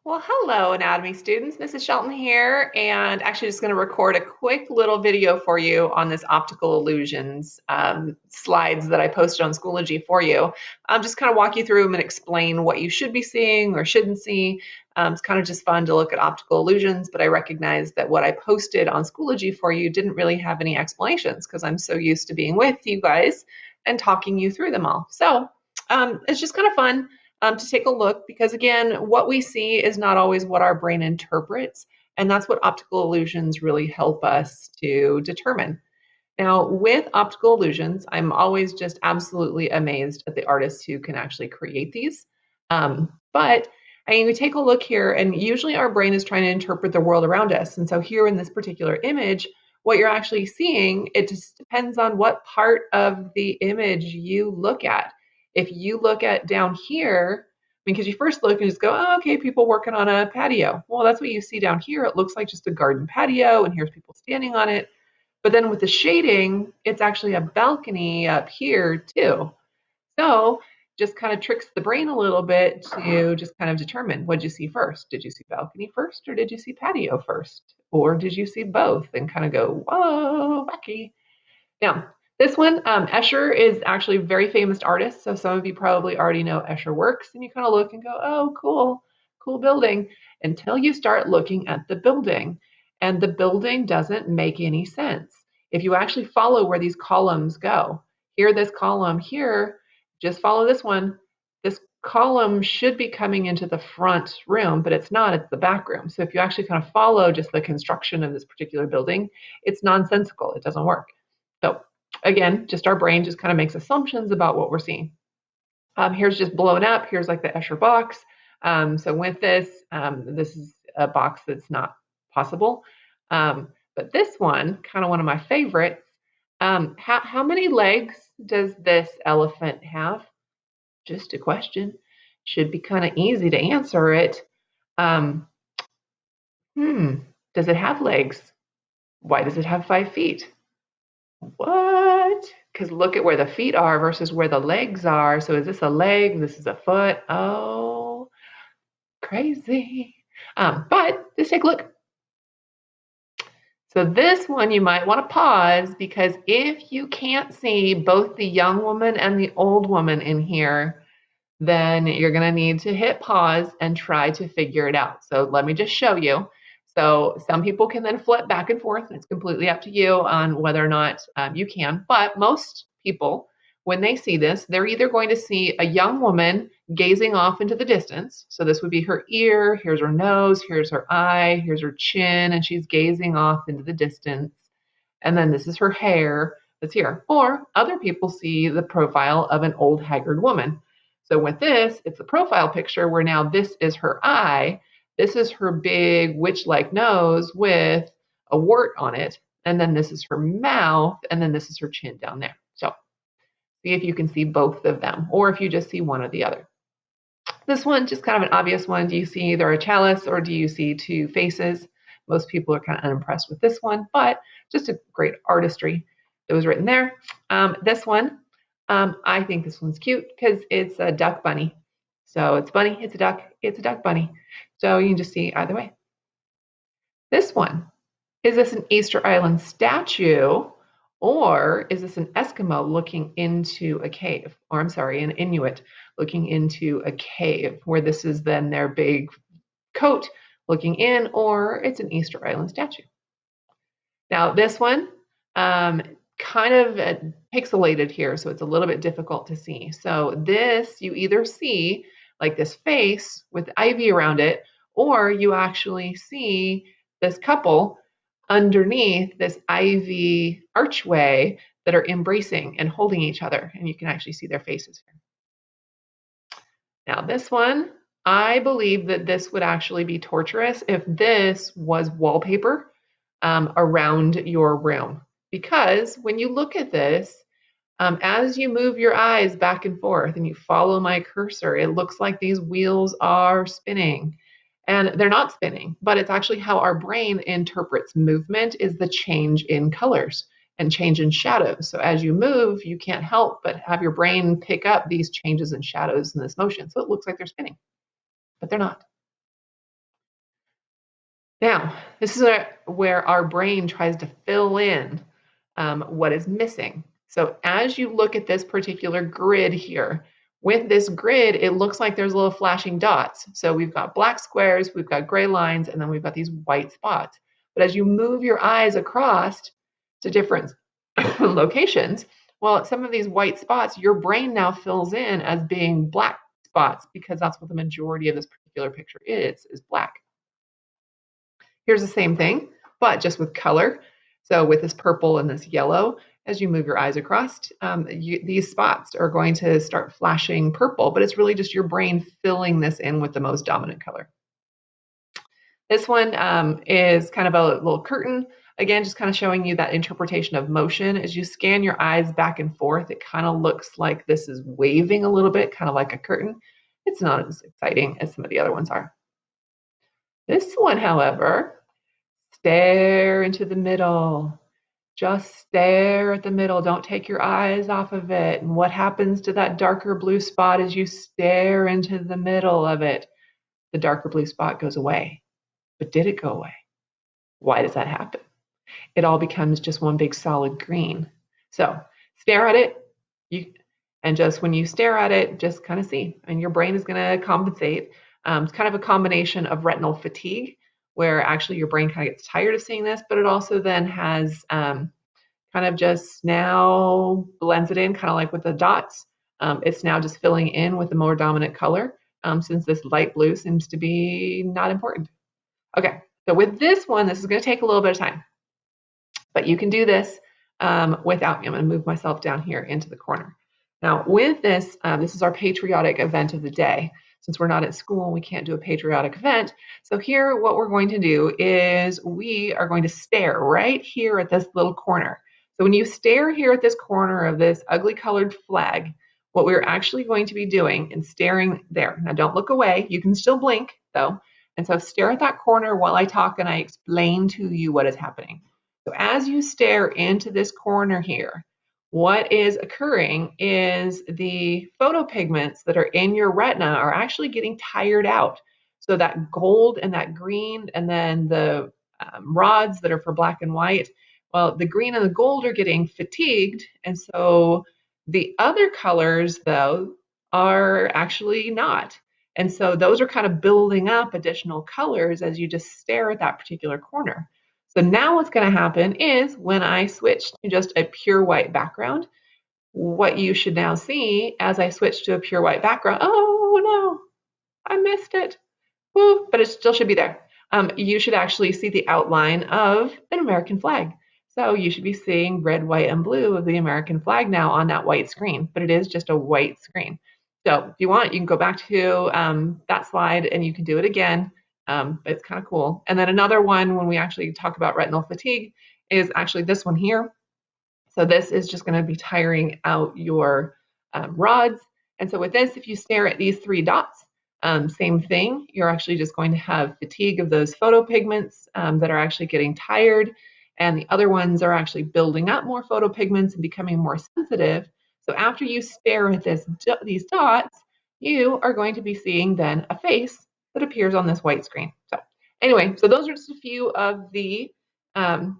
Well, hello, anatomy students. This is Shelton here, and actually just going to record a quick little video for you on this optical illusions slides that I posted on Schoology for you. Just kind of walk you through them and explain what you should be seeing or shouldn't see. It's kind of just fun to look at optical illusions, but I recognize that what I posted on Schoology for you didn't really have any explanations because I'm so used to being with you guys and talking you through them all. So it's just kind of fun to take a look because, again, what we see is not always what our brain interprets. And that's what optical illusions really help us to determine. Now, with optical illusions, I'm always just absolutely amazed at the artists who can actually create these. But I mean, we take a look here, and usually our brain is trying to interpret the world around us. And so, here in this particular image, what you're actually seeing, it just depends on what part of the image you look at. If you look at down here, because you first look and just go, oh, okay, people working on a patio. Well, that's what you see down here. It looks like just a garden patio, and here's people standing on it. But then with the shading, it's actually a balcony up here too. So just kind of tricks the brain a little bit to just kind of determine, what did you see first? Did you see balcony first, or did you see patio first? Or did you see both and kind of go, whoa, wacky. Now, this one, Escher is actually a very famous artist. So some of you probably already know Escher works, and you kind of look and go, oh, cool, cool building, until you start looking at the building. And the building doesn't make any sense. If you actually follow where these columns go, here, this column here, just follow this one. This column should be coming into the front room, but it's not, it's the back room. So if you actually kind of follow just the construction of this particular building, it's nonsensical, it doesn't work. So again, just our brain just kind of makes assumptions about what we're seeing. Here's just blown up. Here's like the Escher box. So with this, this is a box that's not possible. But this one of my favorites. How many legs does this elephant have? Just a question. Should be kind of easy to answer it. Um, hmm, does it have legs? Why does it have 5 feet? What? Because look at where the feet are versus where the legs are. So is this a leg? This is a foot. Oh, crazy. But just take a look. So this one you might want to pause because if you can't see both the young woman and the old woman in here, then you're going to need to hit pause and try to figure it out. So let me just show you. So some people can then flip back and forth, and it's completely up to you on whether or not you can. But most people, when they see this, they're either going to see a young woman gazing off into the distance. So this would be her ear, here's her nose, here's her eye, here's her chin, and she's gazing off into the distance. And then this is her hair that's here. Or other people see the profile of an old haggard woman. So with this, it's a profile picture where now this is her eye. This is her big witch-like nose with a wart on it. And then this is her mouth. And then this is her chin down there. So see if you can see both of them, or if you just see one or the other. This one, just kind of an obvious one. Do you see either a chalice or do you see two faces? Most people are kind of unimpressed with this one, but just a great artistry that was written there. This one, I think this one's cute because it's a duck bunny. So it's bunny, it's a duck bunny. So you can just see either way. This one, is this an Easter Island statue or is this an Eskimo looking into a cave? Or I'm sorry, an Inuit looking into a cave where this is then their big coat looking in, or it's an Easter Island statue. Now this one, kind of pixelated here, so it's a little bit difficult to see. So this, you either see like this face with ivy around it, or you actually see this couple underneath this ivy archway that are embracing and holding each other, and you can actually see their faces here. Now this one, I believe that this would actually be torturous if this was wallpaper around your room. Because when you look at this, as you move your eyes back and forth and you follow my cursor, it looks like these wheels are spinning. And they're not spinning, but it's actually how our brain interprets movement is the change in colors and change in shadows. So as you move, you can't help but have your brain pick up these changes in shadows in this motion. So it looks like they're spinning, but they're not. Now, this is where our brain tries to fill in what is missing. So as you look at this particular grid here, with this grid, it looks like there's little flashing dots. So we've got black squares, we've got gray lines, and then we've got these white spots. But as you move your eyes across to different locations, well, some of these white spots, your brain now fills in as being black spots because that's what the majority of this particular picture is black. Here's the same thing, but just with color. So with this purple and this yellow, as you move your eyes across, these spots are going to start flashing purple, but it's really just your brain filling this in with the most dominant color. This one is kind of a little curtain. Again, just kind of showing you that interpretation of motion. As you scan your eyes back and forth, it kind of looks like this is waving a little bit, kind of like a curtain. It's not as exciting as some of the other ones are. This one, however, stare into the middle. Just stare at the middle. Don't take your eyes off of it. And what happens to that darker blue spot as you stare into the middle of it? The darker blue spot goes away. But did it go away? Why does that happen? It all becomes just one big solid green. So stare at it. And just when you stare at it, just kind of see. And your brain is going to compensate. It's kind of a combination of retinal fatigue, where actually your brain kind of gets tired of seeing this, but it also then has kind of just now blends it in, kind of like with the dots. It's now just filling in with the more dominant color, since this light blue seems to be not important. Okay, so with this one, this is going to take a little bit of time, but you can do this without me. I'm going to move myself down here into the corner. Now with this, this is our patriotic event of the day. Since we're not at school, we can't do a patriotic event. So here, what we're going to do is we are going to stare right here at this little corner. So when you stare here at this corner of this ugly colored flag, what we're actually going to be doing and staring there. Now don't look away. You can still blink though. And so stare at that corner while I talk and I explain to you what is happening. So as you stare into this corner here, what is occurring is the photopigments that are in your retina are actually getting tired out. So that gold and that green, and then the rods that are for black and white, well, the green and the gold are getting fatigued. And so the other colors, though, are actually not. And so those are kind of building up additional colors as you just stare at that particular corner. So now what's going to happen is when I switch to just a pure white background, what you should now see as I switch to a pure white background, oh no, I missed it. Woo, but it still should be there. You should actually see the outline of an American flag. So you should be seeing red, white, and blue of the American flag now on that white screen, but it is just a white screen. So if you want, you can go back to that slide and you can do it again. It's kind of cool. And then another one when we actually talk about retinal fatigue is actually this one here. So this is just going to be tiring out your rods. And so with this, if you stare at these three dots, same thing, you're actually just going to have fatigue of those photopigments that are actually getting tired. And the other ones are actually building up more photopigments and becoming more sensitive. So after you stare at these dots, you are going to be seeing then a face that appears on this white screen. So anyway, so those are just a few of um,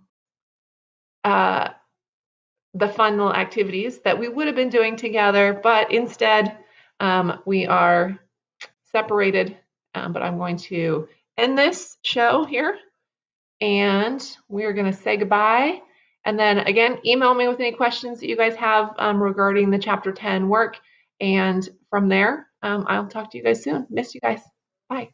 uh, the fun little activities that we would have been doing together, but instead we are separated. But I'm going to end this show here and we're going to say goodbye. And then again, email me with any questions that you guys have regarding the Chapter 10 work. And from there, I'll talk to you guys soon. Miss you guys. Bye.